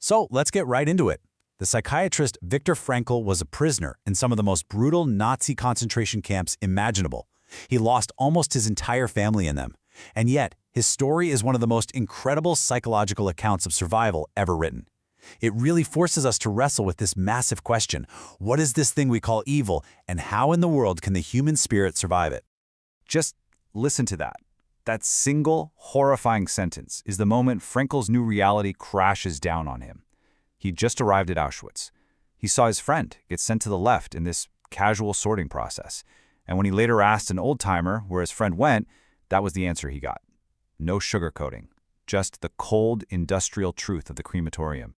So let's get right into it. The psychiatrist Viktor Frankl was a prisoner in some of the most brutal Nazi concentration camps imaginable. He lost almost his entire family in them. And yet, his story is one of the most incredible psychological accounts of survival ever written. It really forces us to wrestle with this massive question: what is this thing we call evil, and how in the world can the human spirit survive it? Just listen to that. That single, horrifying sentence is the moment Frankl's new reality crashes down on him. He'd just arrived at Auschwitz. He saw his friend get sent to the left in this casual sorting process. And when he later asked an old-timer where his friend went, that was the answer he got. No sugarcoating, just the cold, industrial truth of the crematorium.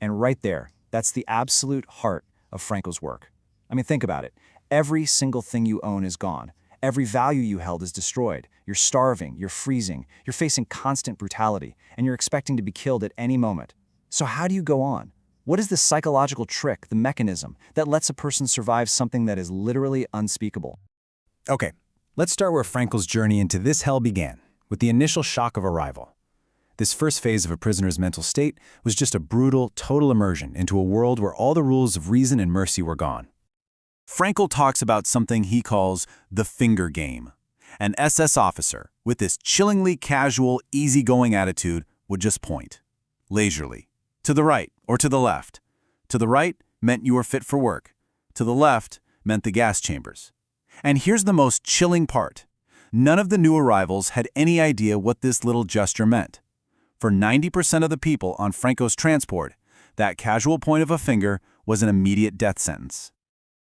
And right there, that's the absolute heart of Frankl's work. I mean, think about it. Every single thing you own is gone. Every value you held is destroyed. You're starving, you're freezing, you're facing constant brutality, and you're expecting to be killed at any moment. So how do you go on? What is the psychological trick, the mechanism, that lets a person survive something that is literally unspeakable? Okay, let's start where Frankl's journey into this hell began, with the initial shock of arrival. This first phase of a prisoner's mental state was just a brutal, total immersion into a world where all the rules of reason and mercy were gone. Frankl talks about something he calls the finger game. An SS officer, with this chillingly casual, easygoing attitude, would just point, leisurely, to the right or to the left. To the right meant you were fit for work. To the left meant the gas chambers. And here's the most chilling part. None of the new arrivals had any idea what this little gesture meant. For 90% of the people on Franco's transport, that casual point of a finger was an immediate death sentence.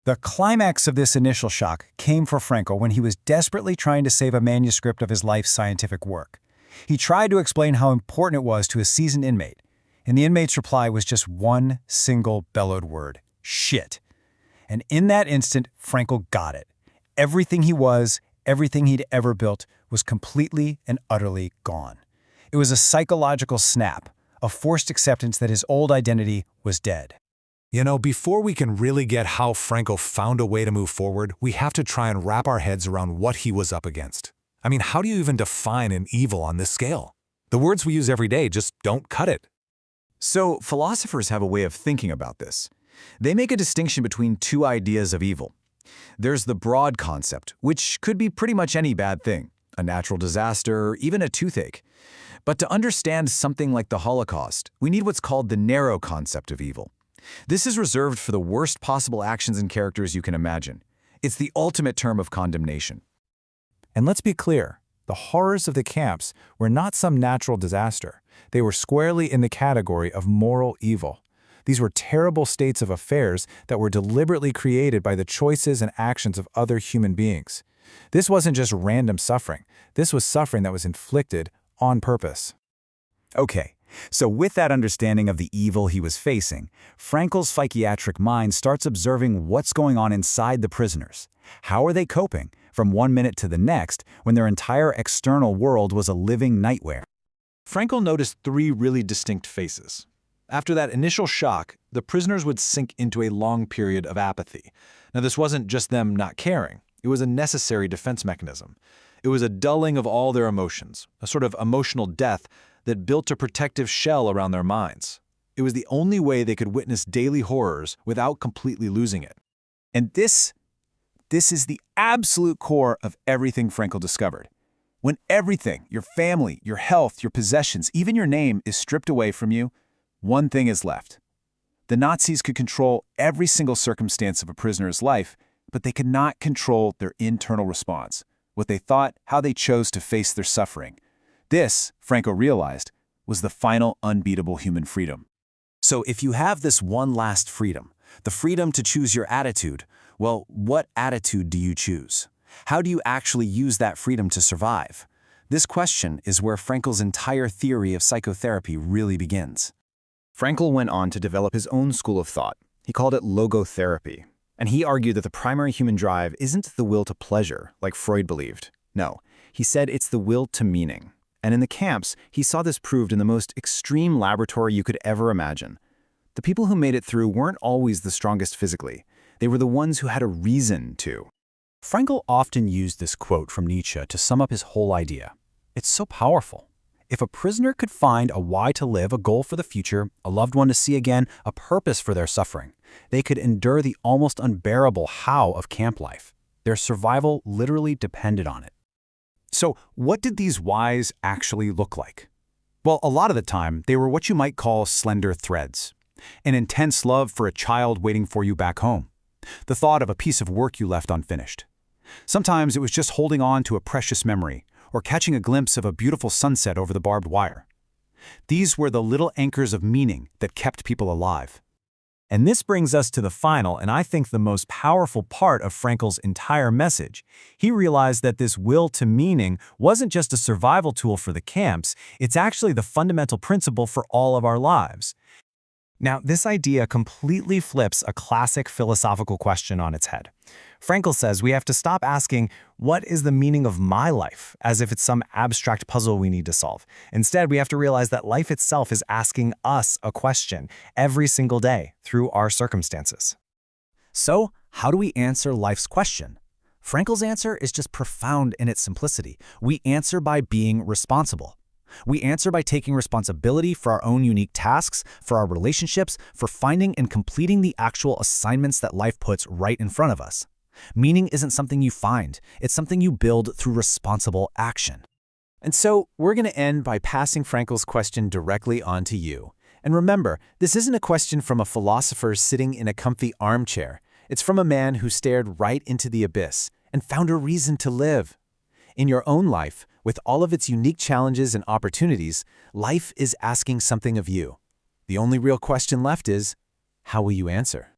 The climax of this initial shock came for Frankl when he was desperately trying to save a manuscript of his life's scientific work. He tried to explain how important it was to a seasoned inmate, and the inmate's reply was just one single bellowed word: shit. And in that instant, Frankl got it. Everything he was, everything he'd ever built, was completely and utterly gone. It was a psychological snap, a forced acceptance that his old identity was dead. You know, before we can really get how Frankl found a way to move forward, we have to try and wrap our heads around what he was up against. I mean, how do you even define an evil on this scale? The words we use every day just don't cut it. So, philosophers have a way of thinking about this. They make a distinction between two ideas of evil. There's the broad concept, which could be pretty much any bad thing, a natural disaster, even a toothache. But to understand something like the Holocaust, we need what's called the narrow concept of evil. This is reserved for the worst possible actions and characters you can imagine. It's the ultimate term of condemnation. And let's be clear, the horrors of the camps were not some natural disaster. They were squarely in the category of moral evil. These were terrible states of affairs that were deliberately created by the choices and actions of other human beings. This wasn't just random suffering. This was suffering that was inflicted on purpose. Okay, so with that understanding of the evil he was facing, Frankl's psychiatric mind starts observing what's going on inside the prisoners. How are they coping from one minute to the next when their entire external world was a living nightmare? Frankl noticed three really distinct phases. After that initial shock, the prisoners would sink into a long period of apathy. Now, this wasn't just them not caring. It was a necessary defense mechanism. It was a dulling of all their emotions, a sort of emotional death that built a protective shell around their minds. It was the only way they could witness daily horrors without completely losing it. And this is the absolute core of everything Frankl discovered. When everything, your family, your health, your possessions, even your name, is stripped away from you, one thing is left. The Nazis could control every single circumstance of a prisoner's life, but they could not control their internal response, what they thought, how they chose to face their suffering. This, Frankl realized, was the final unbeatable human freedom. So if you have this one last freedom, the freedom to choose your attitude, well, what attitude do you choose? How do you actually use that freedom to survive? This question is where Frankl's entire theory of psychotherapy really begins. Frankl went on to develop his own school of thought. He called it logotherapy. And he argued that the primary human drive isn't the will to pleasure, like Freud believed. No, he said it's the will to meaning. And in the camps, he saw this proved in the most extreme laboratory you could ever imagine. The people who made it through weren't always the strongest physically. They were the ones who had a reason to. Frankl often used this quote from Nietzsche to sum up his whole idea. It's so powerful. If a prisoner could find a why to live, a goal for the future, a loved one to see again, a purpose for their suffering, they could endure the almost unbearable how of camp life. Their survival literally depended on it. So, what did these whys actually look like? Well, a lot of the time, they were what you might call slender threads. An intense love for a child waiting for you back home. The thought of a piece of work you left unfinished. Sometimes it was just holding on to a precious memory, or catching a glimpse of a beautiful sunset over the barbed wire. These were the little anchors of meaning that kept people alive. And this brings us to the final and I think the most powerful part of Frankl's entire message. He realized that this will to meaning wasn't just a survival tool for the camps, it's actually the fundamental principle for all of our lives. Now, this idea completely flips a classic philosophical question on its head. Frankl says we have to stop asking, what is the meaning of my life, as if it's some abstract puzzle we need to solve. Instead, we have to realize that life itself is asking us a question every single day through our circumstances. So, how do we answer life's question? Frankl's answer is just profound in its simplicity. We answer by being responsible. We answer by taking responsibility for our own unique tasks, for our relationships, for finding and completing the actual assignments that life puts right in front of us. Meaning isn't something you find, it's something you build through responsible action. And so, we're going to end by passing Frankl's question directly on to you. And remember, this isn't a question from a philosopher sitting in a comfy armchair. It's from a man who stared right into the abyss and found a reason to live. In your own life, with all of its unique challenges and opportunities, life is asking something of you. The only real question left is, how will you answer?